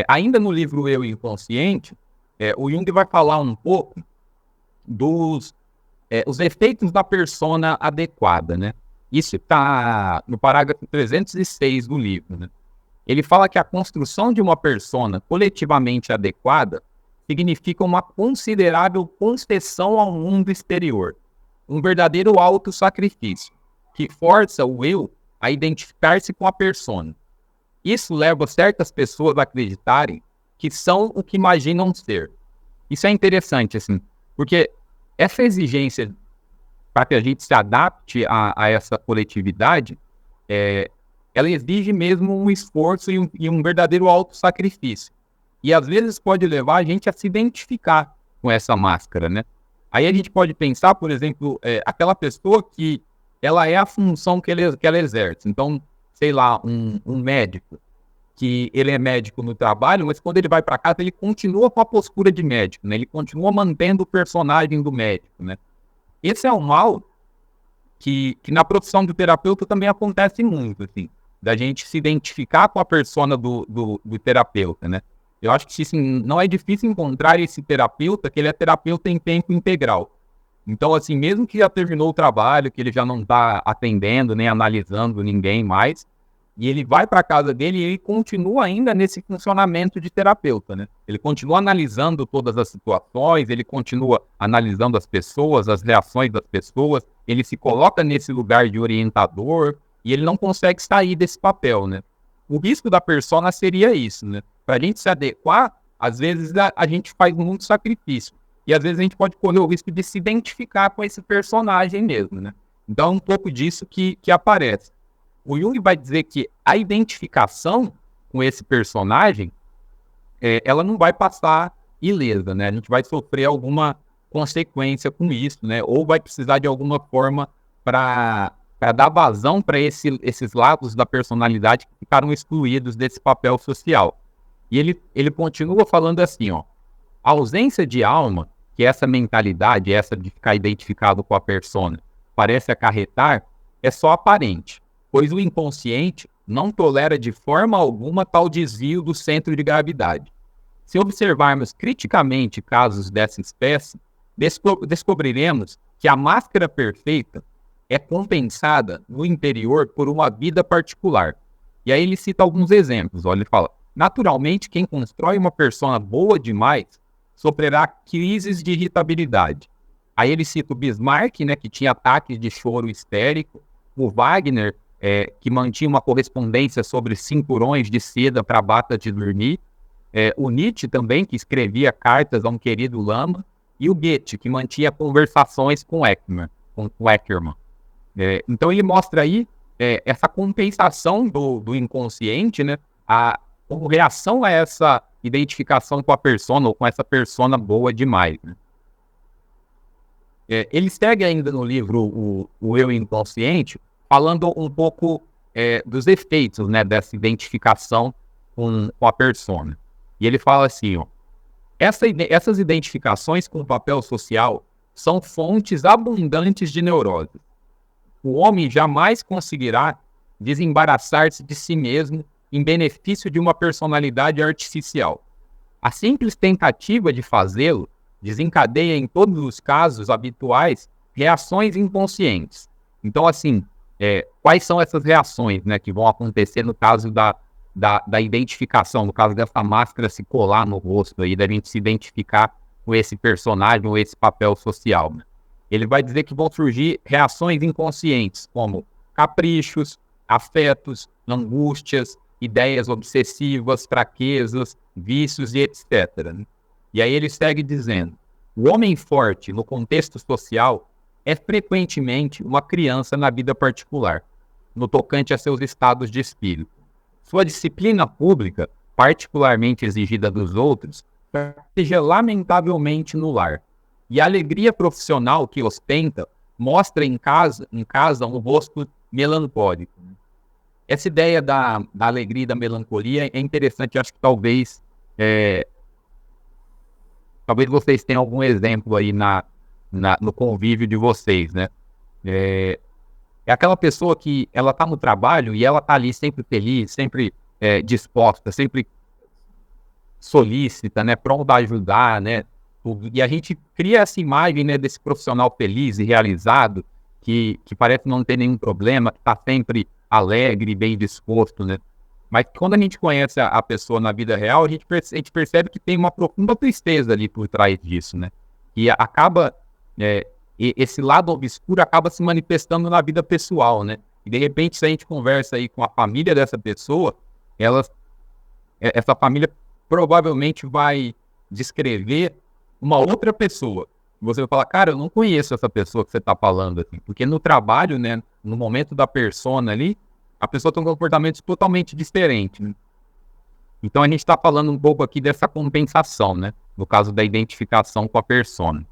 Ainda no livro Eu Inconsciente, o Jung vai falar um pouco dos os efeitos da persona adequada, né? Isso está no parágrafo 306 do livro, né? Ele fala que a construção de uma persona coletivamente adequada significa uma considerável concessão ao mundo exterior, um verdadeiro autossacrifício, que força o eu a identificar-se com a persona. Isso leva certas pessoas a acreditarem que são o que imaginam ser. Isso é interessante, assim, porque essa exigência para que a gente se adapte a essa coletividade, é, ela exige mesmo um esforço e um verdadeiro autossacrifício. E às vezes pode levar a gente a se identificar com essa máscara, né? Aí a gente pode pensar, por exemplo, aquela pessoa que ela é a função que ela exerce. Então, sei lá, um médico, que ele é médico no trabalho, mas quando ele vai para casa, ele continua com a postura de médico, né? Ele continua mantendo o personagem do médico, né? Esse é um mal que na profissão do terapeuta também acontece muito, assim, da gente se identificar com a persona do terapeuta, né? Eu acho que assim, não é difícil encontrar esse terapeuta que ele é terapeuta em tempo integral. Então, assim, mesmo que já terminou o trabalho, que ele já não está atendendo, nem analisando ninguém mais, e ele vai para a casa dele e ele continua ainda nesse funcionamento de terapeuta, né? Ele continua analisando todas as situações, ele continua analisando as pessoas, as reações das pessoas, ele se coloca nesse lugar de orientador e ele não consegue sair desse papel, né? O risco da persona seria isso, né? Para a gente se adequar, às vezes a gente faz muito sacrifício. E às vezes a gente pode correr o risco de se identificar com esse personagem mesmo, né? Então é um pouco disso que aparece. O Jung vai dizer que a identificação com esse personagem, ela não vai passar ilesa, né? A gente vai sofrer alguma consequência com isso, né? Ou vai precisar de alguma forma para dar vazão para esses lados da personalidade que ficaram excluídos desse papel social. E ele continua falando assim, ó, a ausência de alma, que essa mentalidade, essa de ficar identificado com a persona, parece acarretar, é só aparente, pois o inconsciente não tolera de forma alguma tal desvio do centro de gravidade. Se observarmos criticamente casos dessa espécie, descobriremos que a máscara perfeita é compensada no interior por uma vida particular. E aí ele cita alguns exemplos. Olha, ele fala, naturalmente, quem constrói uma persona boa demais sofrerá crises de irritabilidade. Aí ele cita o Bismarck, né, que tinha ataques de choro histérico, o Wagner, que mantinha uma correspondência sobre cinturões de seda para a bata de dormir, o Nietzsche também, que escrevia cartas a um querido lama, e o Goethe, que mantinha conversações com Eckermann. Então ele mostra aí essa compensação do inconsciente, né, como reação a essa identificação com a persona, ou com essa persona boa demais, né? Ele segue ainda no livro o Eu Inconsciente, falando um pouco dos efeitos, né, dessa identificação com a persona. E ele fala assim, ó, essas identificações com o papel social são fontes abundantes de neurose. O homem jamais conseguirá desembaraçar-se de si mesmo em benefício de uma personalidade artificial. A simples tentativa de fazê-lo desencadeia, em todos os casos habituais, reações inconscientes. Então, assim, quais são essas reações, né, que vão acontecer no caso da identificação, no caso dessa máscara se colar no rosto, aí, da gente se identificar com esse personagem ou esse papel social, né? Ele vai dizer que vão surgir reações inconscientes, como caprichos, afetos, angústias, ideias obsessivas, fraquezas, vícios e etc., né? E aí ele segue dizendo, o homem forte no contexto social é frequentemente uma criança na vida particular, no tocante a seus estados de espírito. Sua disciplina pública, particularmente exigida dos outros, seja lamentavelmente no lar. E a alegria profissional que ostenta mostra em casa um rosto melancólico. Essa ideia da alegria e da melancolia é interessante, acho que talvez vocês tenham algum exemplo aí no convívio de vocês, né? É aquela pessoa que ela está no trabalho e ela está ali sempre feliz, sempre disposta, sempre solícita, né, pronta a ajudar, né, e a gente cria essa imagem, né, desse profissional feliz e realizado, que parece não ter nenhum problema, que está sempre alegre e bem disposto, né, mas quando a gente conhece a pessoa na vida real, a gente percebe que tem uma profunda tristeza ali por trás disso, né, e acaba, esse lado obscuro acaba se manifestando na vida pessoal, né, e de repente se a gente conversa aí com a família dessa pessoa, essa família provavelmente vai descrever uma outra pessoa. Você vai falar, cara, eu não conheço essa pessoa que você está falando, assim, porque no trabalho, né, no momento da persona ali, a pessoa tem um comportamento totalmente diferente, né? Então a gente está falando um pouco aqui dessa compensação, né? No caso da identificação com a persona.